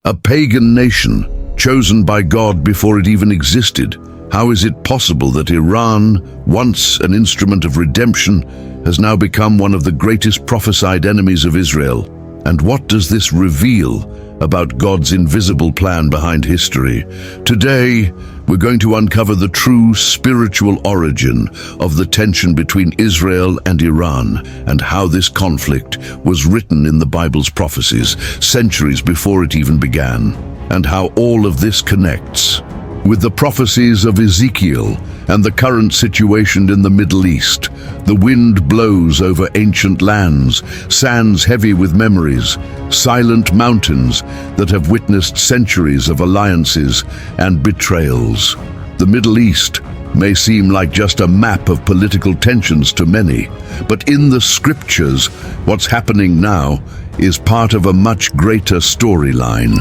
A pagan nation, chosen by God before it even existed. How is it possible that Iran, once an instrument of redemption, has now become one of the greatest prophesied enemies of Israel? And what does this reveal about God's invisible plan behind history? Today, we're going to uncover the true spiritual origin of the tension between Israel and Iran, and how this conflict was written in the Bible's prophecies centuries before it even began, and how all of this connects with the prophecies of Ezekiel and the current situation in the Middle East. The wind blows over ancient lands, sands heavy with memories, silent mountains that have witnessed centuries of alliances and betrayals. The Middle East may seem like just a map of political tensions to many, but in the scriptures, what's happening now is part of a much greater storyline.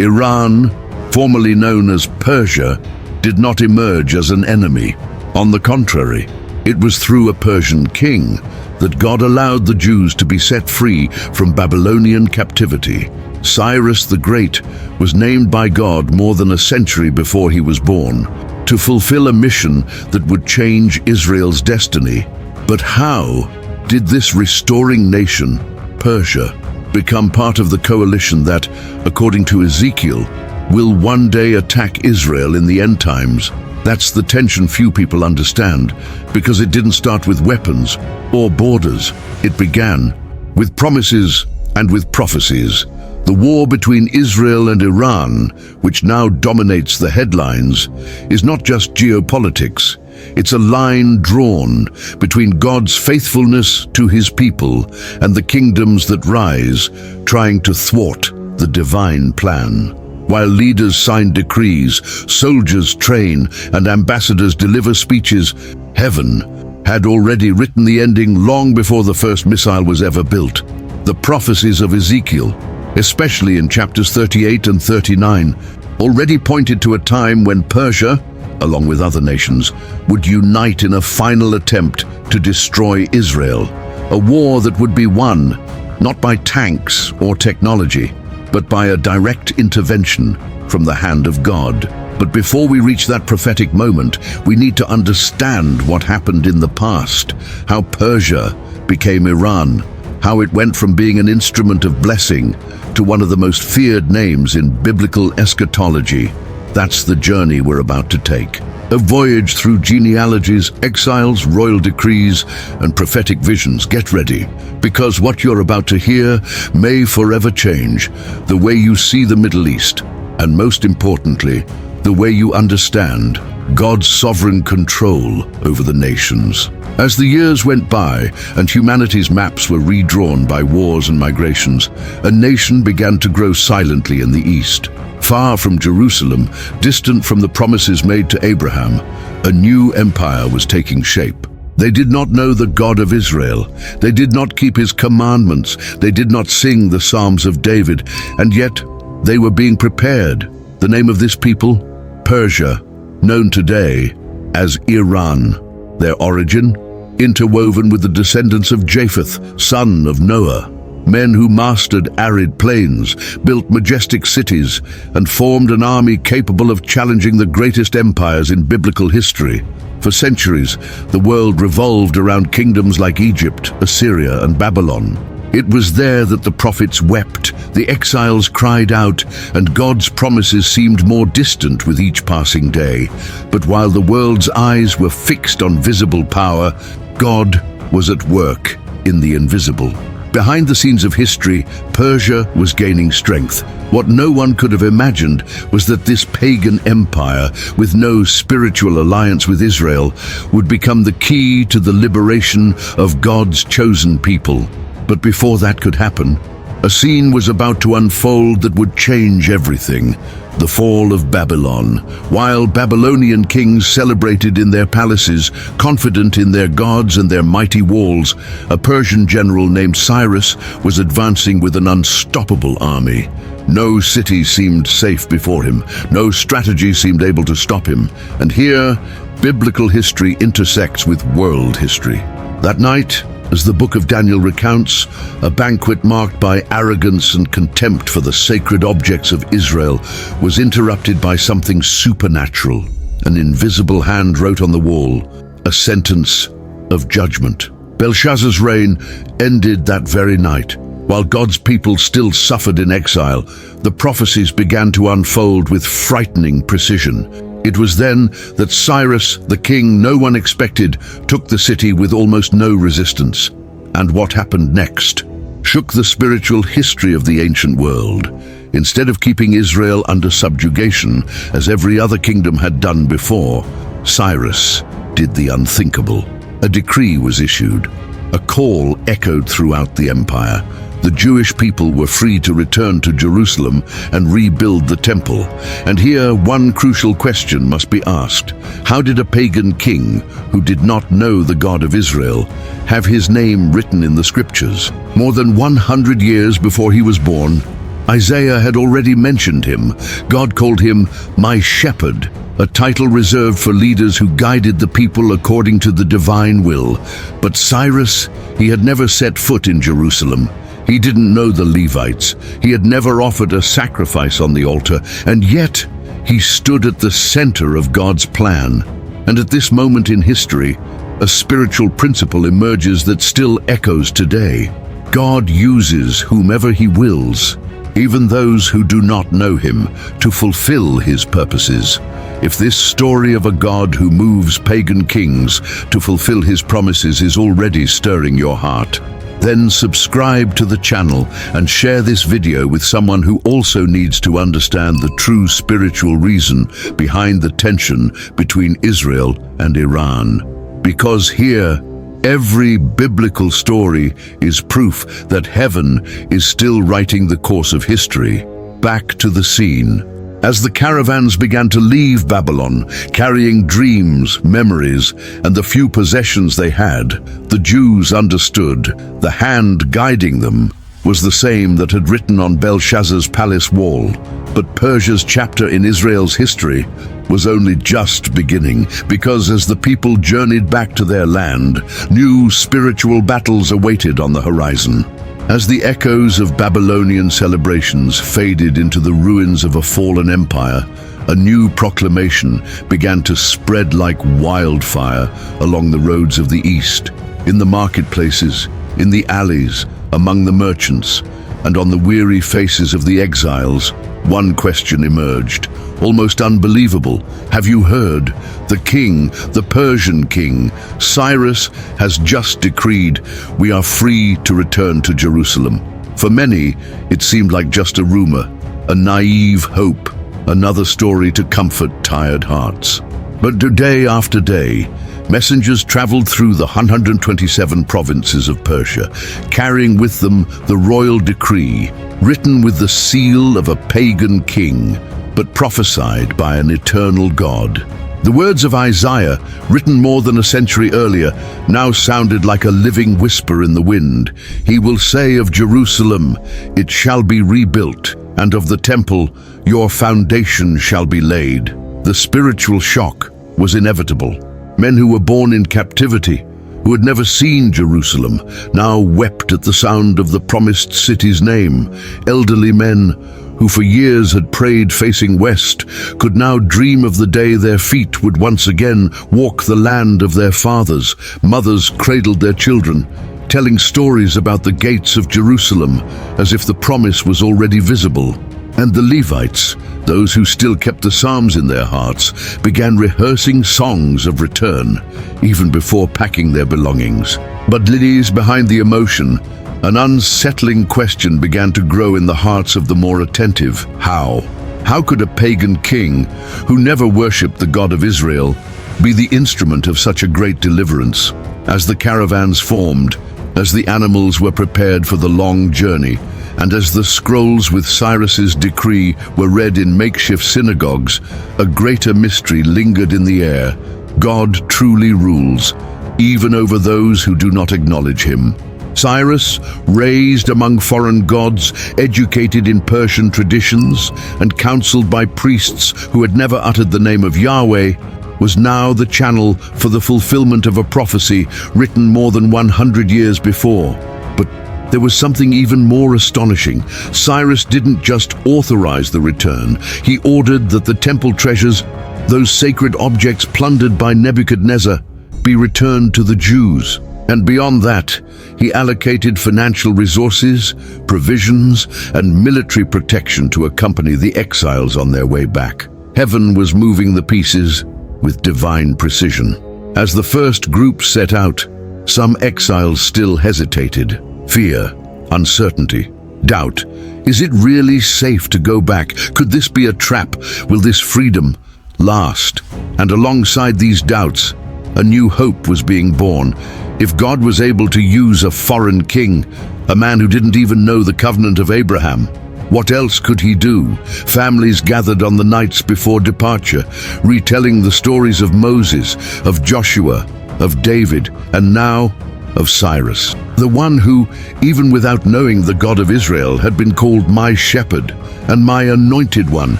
Iran, formerly known as Persia, did not emerge as an enemy. On the contrary, it was through a Persian king that God allowed the Jews to be set free from Babylonian captivity. Cyrus the Great was named by God more than a century before he was born, to fulfill a mission that would change Israel's destiny. But how did this restoring nation, Persia, become part of the coalition that, according to Ezekiel, will one day attack Israel in the end times? That's the tension few people understand, because it didn't start with weapons or borders. It began with promises and with prophecies. The war between Israel and Iran, which now dominates the headlines, is not just geopolitics. It's a line drawn between God's faithfulness to his people and the kingdoms that rise, trying to thwart the divine plan. While leaders sign decrees, soldiers train, and ambassadors deliver speeches, heaven had already written the ending long before the first missile was ever built. The prophecies of Ezekiel, especially in chapters 38 and 39, already pointed to a time when Persia, along with other nations, would unite in a final attempt to destroy Israel. A war that would be won not by tanks or technology, but by a direct intervention from the hand of God. But before we reach that prophetic moment, we need to understand what happened in the past, how Persia became Iran, how it went from being an instrument of blessing to one of the most feared names in biblical eschatology. That's the journey we're about to take. A voyage through genealogies, exiles, royal decrees, and prophetic visions. Get ready, because what you're about to hear may forever change the way you see the Middle East, and most importantly, the way you understand God's sovereign control over the nations. As the years went by and humanity's maps were redrawn by wars and migrations, a nation began to grow silently in the east. Far from Jerusalem, distant from the promises made to Abraham, a new empire was taking shape. They did not know the God of Israel. They did not keep his commandments. They did not sing the Psalms of David, and yet they were being prepared. The name of this people? Persia, known today as Iran. Their origin? Interwoven with the descendants of Japheth, son of Noah. Men who mastered arid plains, built majestic cities, and formed an army capable of challenging the greatest empires in biblical history. For centuries, the world revolved around kingdoms like Egypt, Assyria, and Babylon. It was there that the prophets wept, the exiles cried out, and God's promises seemed more distant with each passing day. But while the world's eyes were fixed on visible power, God was at work in the invisible. Behind the scenes of history, Persia was gaining strength. What no one could have imagined was that this pagan empire, with no spiritual alliance with Israel, would become the key to the liberation of God's chosen people. But before that could happen, a scene was about to unfold that would change everything. The fall of Babylon. While Babylonian kings celebrated in their palaces, confident in their gods and their mighty walls, a Persian general named Cyrus was advancing with an unstoppable army. No city seemed safe before him. No strategy seemed able to stop him. And here, biblical history intersects with world history. That night, As the book of Daniel recounts, a banquet marked by arrogance and contempt for the sacred objects of Israel was interrupted by something supernatural. An invisible hand wrote on the wall, a sentence of judgment. Belshazzar's reign ended that very night. While God's people still suffered in exile, the prophecies began to unfold with frightening precision. It was then that Cyrus, the king no one expected, took the city with almost no resistance. And what happened next shook the spiritual history of the ancient world. Instead of keeping Israel under subjugation, as every other kingdom had done before, Cyrus did the unthinkable. A decree was issued. A call echoed throughout the empire. The Jewish people were free to return to Jerusalem and rebuild the temple. And here, one crucial question must be asked. How did a pagan king, who did not know the God of Israel, have his name written in the scriptures? More than 100 years before he was born, Isaiah had already mentioned him. God called him "my shepherd," a title reserved for leaders who guided the people according to the divine will. But Cyrus, he had never set foot in Jerusalem. He didn't know the Levites. He had never offered a sacrifice on the altar, and yet he stood at the center of God's plan. And at this moment in history, a spiritual principle emerges that still echoes today. God uses whomever he wills, even those who do not know him, to fulfill his purposes. If this story of a God who moves pagan kings to fulfill his promises is already stirring your heart, then subscribe to the channel and share this video with someone who also needs to understand the true spiritual reason behind the tension between Israel and Iran. Because here, every biblical story is proof that heaven is still writing the course of history. Back to the scene. As the caravans began to leave Babylon, carrying dreams, memories, and the few possessions they had, the Jews understood the hand guiding them was the same that had written on Belshazzar's palace wall. But Persia's chapter in Israel's history was only just beginning, because as the people journeyed back to their land, new spiritual battles awaited on the horizon. As the echoes of Babylonian celebrations faded into the ruins of a fallen empire, a new proclamation began to spread like wildfire along the roads of the east, in the marketplaces, in the alleys, among the merchants, and on the weary faces of the exiles. One question emerged, almost unbelievable. Have you heard? The king, the Persian king, Cyrus, has just decreed we are free to return to Jerusalem. For many, it seemed like just a rumor, a naive hope, another story to comfort tired hearts. But day after day, messengers traveled through the 127 provinces of Persia, carrying with them the royal decree, written with the seal of a pagan king, but prophesied by an eternal God. The words of Isaiah, written more than a century earlier, now sounded like a living whisper in the wind. He will say of Jerusalem, "It shall be rebuilt," and of the temple, "Your foundation shall be laid." The spiritual shock was inevitable. Men who were born in captivity, who had never seen Jerusalem, now wept at the sound of the promised city's name. Elderly men who for years had prayed facing west could now dream of the day their feet would once again walk the land of their fathers. Mothers cradled their children, telling stories about the gates of Jerusalem as if the promise was already visible. And the Levites, those who still kept the Psalms in their hearts, began rehearsing songs of return, even before packing their belongings. But behind the emotion, an unsettling question began to grow in the hearts of the more attentive. How? How could a pagan king, who never worshipped the God of Israel, be the instrument of such a great deliverance? As the caravans formed, as the animals were prepared for the long journey, and as the scrolls with Cyrus's decree were read in makeshift synagogues, a greater mystery lingered in the air. God truly rules, even over those who do not acknowledge him. Cyrus, raised among foreign gods, educated in Persian traditions, and counseled by priests who had never uttered the name of Yahweh, was now the channel for the fulfillment of a prophecy written more than 100 years before. But there was something even more astonishing. Cyrus didn't just authorize the return. He ordered that the temple treasures, those sacred objects plundered by Nebuchadnezzar, be returned to the Jews. And beyond that, he allocated financial resources, provisions, and military protection to accompany the exiles on their way back. Heaven was moving the pieces with divine precision. As the first group set out, some exiles still hesitated. Fear, uncertainty, doubt. Is it really safe to go back? Could this be a trap? Will this freedom last? And alongside these doubts, a new hope was being born. If God was able to use a foreign king, a man who didn't even know the covenant of Abraham, what else could he do? Families gathered on the nights before departure, retelling the stories of Moses, of Joshua, of David, and now of Cyrus, the one who, even without knowing the God of Israel, had been called my shepherd and my anointed one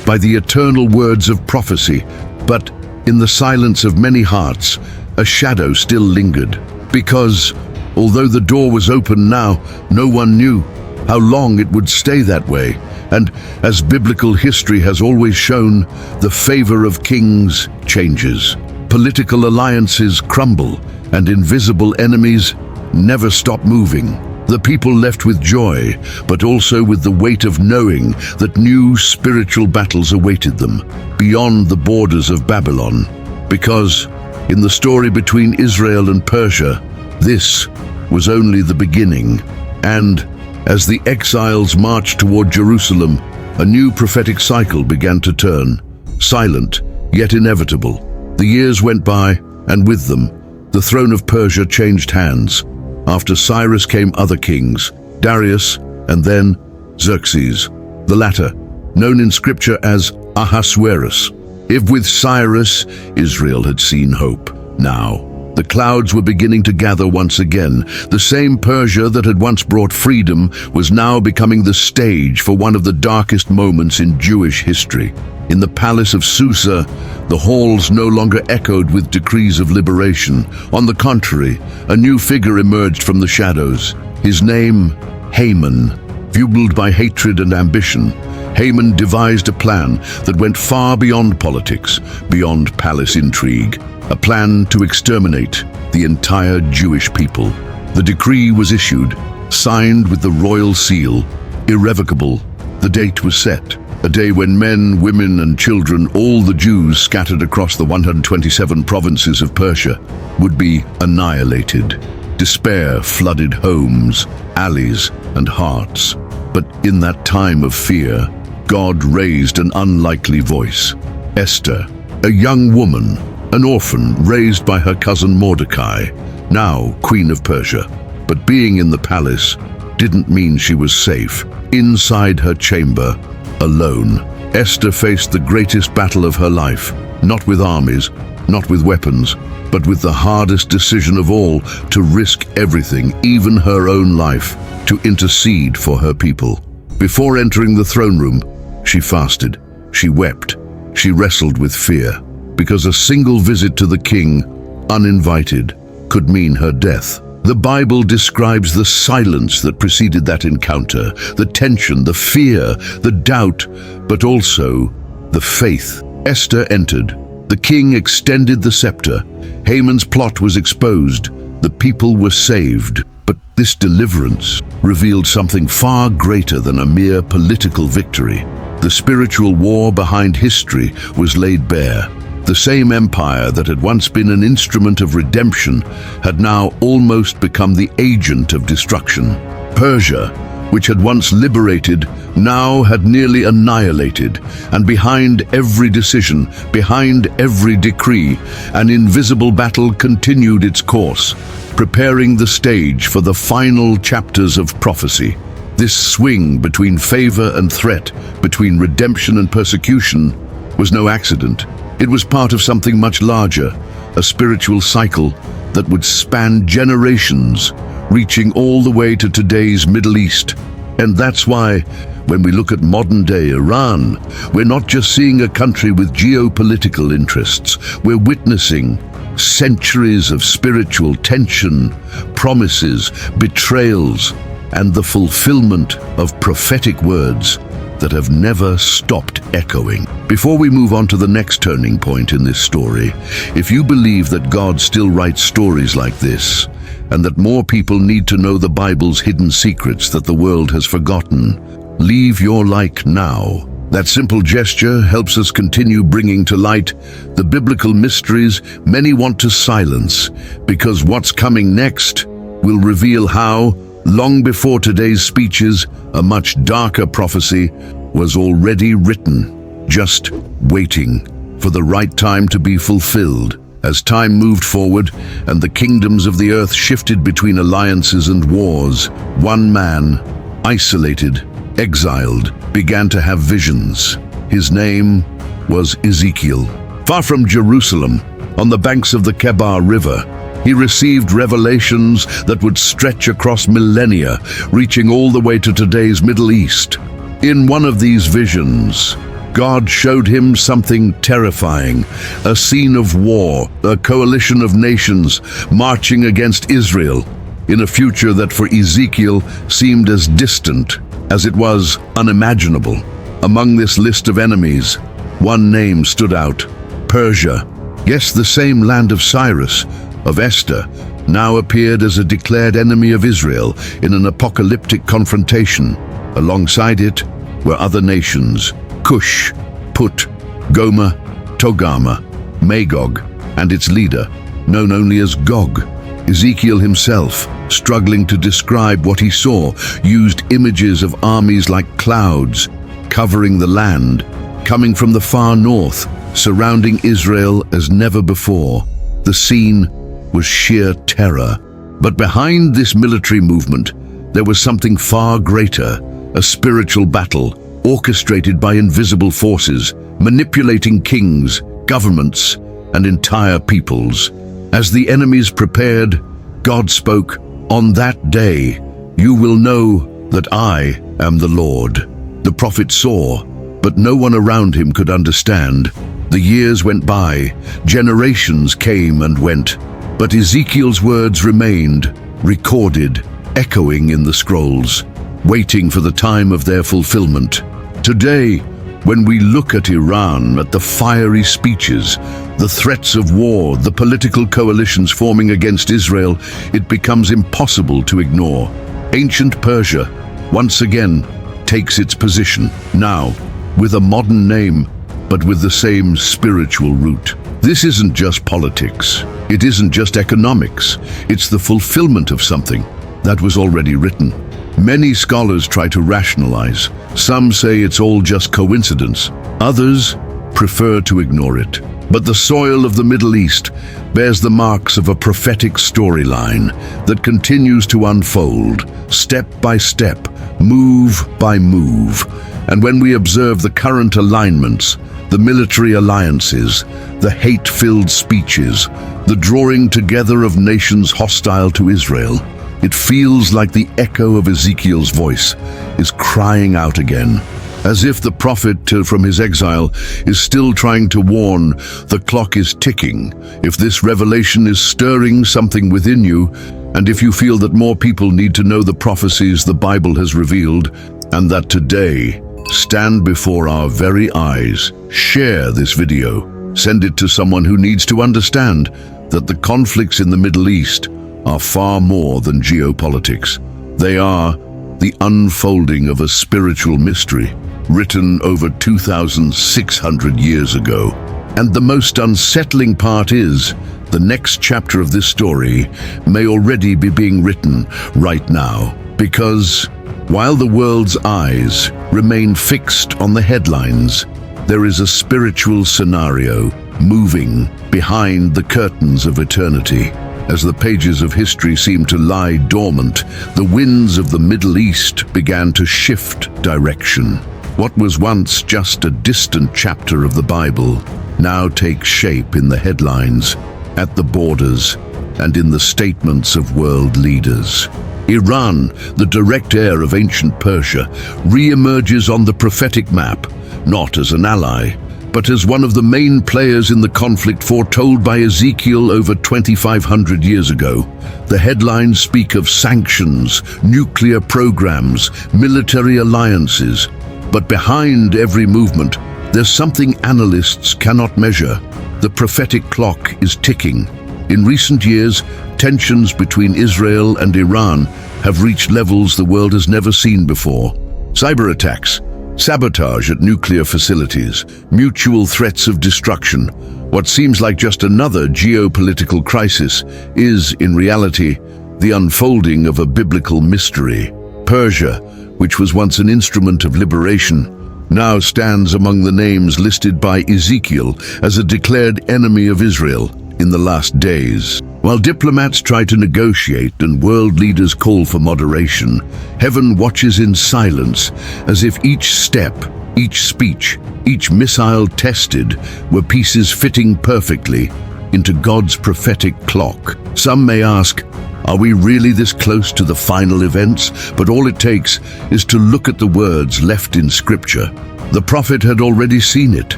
by the eternal words of prophecy. But in the silence of many hearts, a shadow still lingered, because, although the door was open now, no one knew how long it would stay that way. And as biblical history has always shown, the favor of kings changes. Political alliances crumble, and invisible enemies never stop moving. The people left with joy, but also with the weight of knowing that new spiritual battles awaited them beyond the borders of Babylon. Because in the story between Israel and Persia, this was only the beginning. And as the exiles marched toward Jerusalem, a new prophetic cycle began to turn, silent yet inevitable. The years went by, and with them, the throne of Persia changed hands. After Cyrus came other kings, Darius and then Xerxes, the latter, known in scripture as Ahasuerus. If with Cyrus, Israel had seen hope, now the clouds were beginning to gather once again. The same Persia that had once brought freedom was now becoming the stage for one of the darkest moments in Jewish history. In the palace of Susa, the halls no longer echoed with decrees of liberation. On the contrary, a new figure emerged from the shadows. His name, Haman. Fueled by hatred and ambition, Haman devised a plan that went far beyond politics, beyond palace intrigue. A plan to exterminate the entire Jewish people. The decree was issued, signed with the royal seal, irrevocable. The date was set, a day when men, women, and children, all the Jews scattered across the 127 provinces of Persia, would be annihilated. Despair flooded homes, alleys, and hearts. But in that time of fear, God raised an unlikely voice. Esther, a young woman, an orphan raised by her cousin Mordecai, now Queen of Persia. But being in the palace didn't mean she was safe. Inside her chamber, alone, Esther faced the greatest battle of her life, not with armies, not with weapons, but with the hardest decision of all, to risk everything, even her own life, to intercede for her people. Before entering the throne room, she fasted, she wept, she wrestled with fear, because a single visit to the king, uninvited, could mean her death. The Bible describes the silence that preceded that encounter, the tension, the fear, the doubt, but also the faith. Esther entered. The king extended the scepter. Haman's plot was exposed. The people were saved. But this deliverance revealed something far greater than a mere political victory. The spiritual war behind history was laid bare. The same empire that had once been an instrument of redemption had now almost become the agent of destruction. Persia, which had once liberated, now had nearly annihilated, and behind every decision, behind every decree, an invisible battle continued its course, preparing the stage for the final chapters of prophecy. This swing between favor and threat, between redemption and persecution, was no accident. It was part of something much larger, a spiritual cycle that would span generations, reaching all the way to today's Middle East. And that's why, when we look at modern-day Iran, we're not just seeing a country with geopolitical interests. We're witnessing centuries of spiritual tension, promises, betrayals, and the fulfillment of prophetic words that have never stopped echoing. Before we move on to the next turning point in this story, if you believe that God still writes stories like this, and that more people need to know the Bible's hidden secrets that the world has forgotten, leave your like now. That simple gesture helps us continue bringing to light the biblical mysteries many want to silence, because what's coming next will reveal how, long before today's speeches, a much darker prophecy was already written, just waiting for the right time to be fulfilled. As time moved forward and the kingdoms of the earth shifted between alliances and wars, one man, isolated, exiled, began to have visions. His name was Ezekiel. Far from Jerusalem, on the banks of the Kebar River, he received revelations that would stretch across millennia, reaching all the way to today's Middle East. In one of these visions, God showed him something terrifying, a scene of war, a coalition of nations marching against Israel, in a future that for Ezekiel seemed as distant as it was unimaginable. Among this list of enemies, one name stood out: Persia. Yes, the same land of Cyrus, of Esther, now appeared as a declared enemy of Israel in an apocalyptic confrontation. Alongside it were other nations: Cush, Put, Gomer, Togarmah, Magog, and its leader, known only as Gog. Ezekiel himself, struggling to describe what he saw, used images of armies like clouds covering the land, coming from the far north, surrounding Israel as never before. The scene was sheer terror. But behind this military movement, there was something far greater, a spiritual battle orchestrated by invisible forces, manipulating kings, governments, and entire peoples. As the enemies prepared, God spoke, "On that day, you will know that I am the Lord." The prophet saw, but no one around him could understand. The years went by, generations came and went, but Ezekiel's words remained, recorded, echoing in the scrolls, waiting for the time of their fulfillment. Today, when we look at Iran, at the fiery speeches, the threats of war, the political coalitions forming against Israel, it becomes impossible to ignore. Ancient Persia, once again, takes its position, now with a modern name, but with the same spiritual root. This isn't just politics. It isn't just economics. It's the fulfillment of something that was already written. Many scholars try to rationalize. Some say it's all just coincidence. Others prefer to ignore it. But the soil of the Middle East bears the marks of a prophetic storyline that continues to unfold, step by step, move by move. And when we observe the current alignments, the military alliances, the hate-filled speeches, the drawing together of nations hostile to Israel, it feels like the echo of Ezekiel's voice is crying out again, as if the prophet from his exile is still trying to warn, the clock is ticking. If this revelation is stirring something within you, and if you feel that more people need to know the prophecies the Bible has revealed, and that today stand before our very eyes, share this video. Send it to someone who needs to understand that the conflicts in the Middle East are far more than geopolitics. They are the unfolding of a spiritual mystery written over 2,600 years ago. And the most unsettling part is, the next chapter of this story may already be being written right now, because while the world's eyes remain fixed on the headlines, there is a spiritual scenario moving behind the curtains of eternity. As the pages of history seem to lie dormant, the winds of the Middle East began to shift direction. What was once just a distant chapter of the Bible now takes shape in the headlines, at the borders, and in the statements of world leaders. Iran, the direct heir of ancient Persia, re-emerges on the prophetic map, not as an ally, but as one of the main players in the conflict foretold by Ezekiel over 2,500 years ago. The headlines speak of sanctions, nuclear programs, military alliances. But behind every movement, there's something analysts cannot measure. The prophetic clock is ticking. In recent years, tensions between Israel and Iran have reached levels the world has never seen before. Cyber attacks, sabotage at nuclear facilities, mutual threats of destruction. What seems like just another geopolitical crisis is, in reality, the unfolding of a biblical mystery. Persia, which was once an instrument of liberation, now stands among the names listed by Ezekiel as a declared enemy of Israel in the last days. While diplomats try to negotiate and world leaders call for moderation, heaven watches in silence as if each step, each speech, each missile tested were pieces fitting perfectly into God's prophetic clock. Some may ask, are we really this close to the final events? But all it takes is to look at the words left in Scripture. The prophet had already seen it.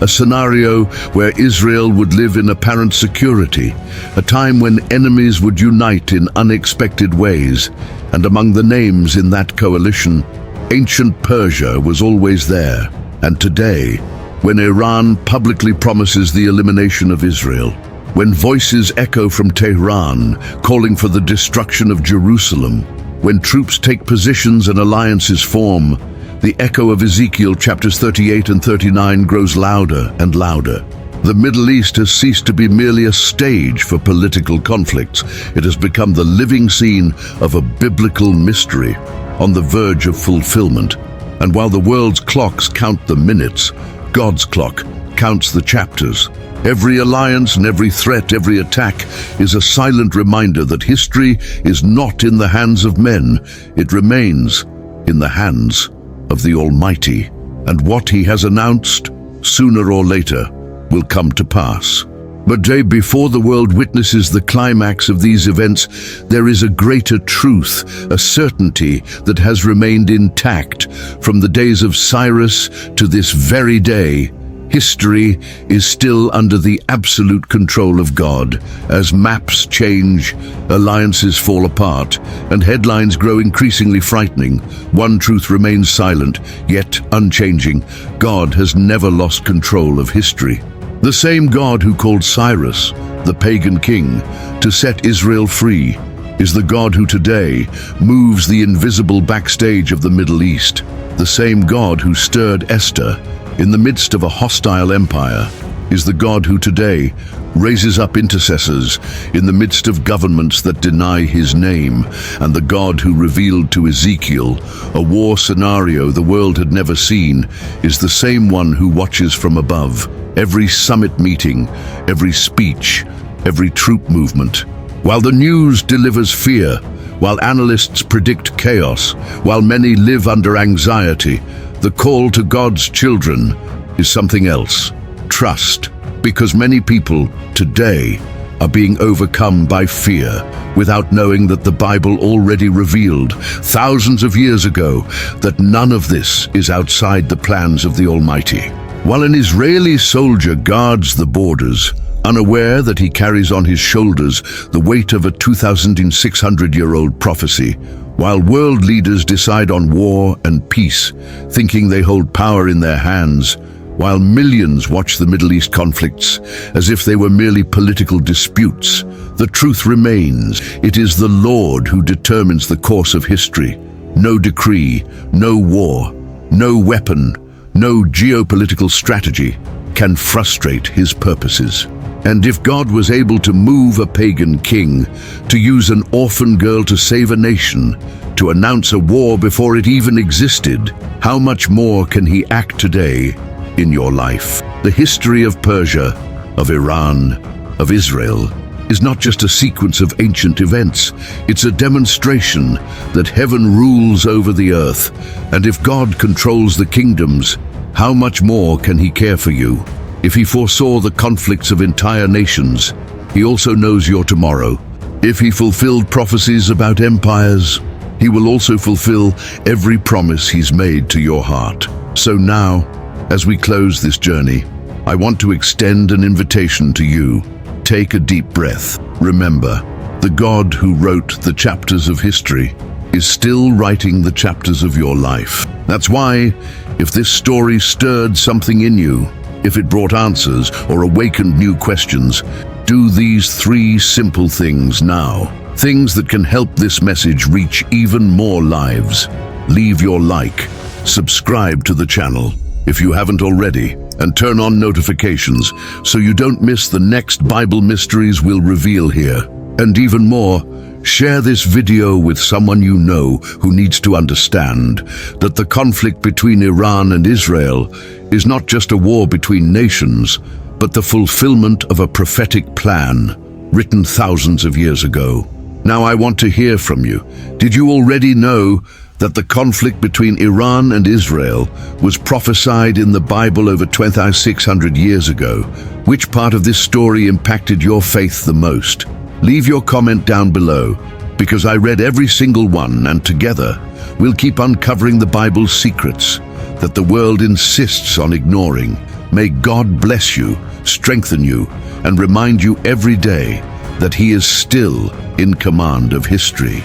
A scenario where Israel would live in apparent security, a time when enemies would unite in unexpected ways, and among the names in that coalition, ancient Persia was always there. And today, when Iran publicly promises the elimination of Israel, when voices echo from Tehran calling for the destruction of Jerusalem, when troops take positions and alliances form, the echo of Ezekiel chapters 38 and 39 grows louder and louder. The Middle East has ceased to be merely a stage for political conflicts. It has become the living scene of a biblical mystery on the verge of fulfillment. And while the world's clocks count the minutes, God's clock counts the chapters. Every alliance and every threat, every attack is a silent reminder that history is not in the hands of men. It remains in the hands of the Almighty, and what He has announced, sooner or later, will come to pass. But before the world witnesses the climax of these events, there is a greater truth, a certainty that has remained intact from the days of Cyrus to this very day. History is still under the absolute control of God. As maps change, alliances fall apart, and headlines grow increasingly frightening, one truth remains silent, yet unchanging. God has never lost control of history. The same God who called Cyrus, the pagan king, to set Israel free, is the God who today moves the invisible backstage of the Middle East. The same God who stirred Esther in the midst of a hostile empire is the God who today raises up intercessors in the midst of governments that deny His name, and the God who revealed to Ezekiel a war scenario the world had never seen is the same one who watches from above every summit meeting, every speech, every troop movement. While the news delivers fear, while analysts predict chaos, while many live under anxiety, the call to God's children is something else. Trust, because many people today are being overcome by fear without knowing that the Bible already revealed thousands of years ago that none of this is outside the plans of the Almighty. While an Israeli soldier guards the borders, unaware that he carries on his shoulders the weight of a 2,600-year-old prophecy, while world leaders decide on war and peace, thinking they hold power in their hands, while millions watch the Middle East conflicts as if they were merely political disputes, the truth remains. It is the Lord who determines the course of history. No decree, no war, no weapon, no geopolitical strategy can frustrate His purposes. And if God was able to move a pagan king, to use an orphan girl to save a nation, to announce a war before it even existed, how much more can He act today in your life? The history of Persia, of Iran, of Israel is not just a sequence of ancient events. It's a demonstration that heaven rules over the earth. And if God controls the kingdoms, how much more can He care for you? If He foresaw the conflicts of entire nations, He also knows your tomorrow. If He fulfilled prophecies about empires, He will also fulfill every promise He's made to your heart. So now, as we close this journey, I want to extend an invitation to you. Take a deep breath. Remember, the God who wrote the chapters of history is still writing the chapters of your life. That's why, if this story stirred something in you, if it brought answers or awakened new questions, do these 3 simple things now. Things that can help this message reach even more lives. Leave your like, subscribe to the channel if you haven't already, and turn on notifications so you don't miss the next Bible mysteries we'll reveal here. And even more, share this video with someone you know who needs to understand that the conflict between Iran and Israel is not just a war between nations, but the fulfillment of a prophetic plan written thousands of years ago. Now I want to hear from you. Did you already know that the conflict between Iran and Israel was prophesied in the Bible over 2,600 years ago? Which part of this story impacted your faith the most? Leave your comment down below, because I read every single one, and together we'll keep uncovering the Bible's secrets that the world insists on ignoring. May God bless you, strengthen you, and remind you every day that He is still in command of history.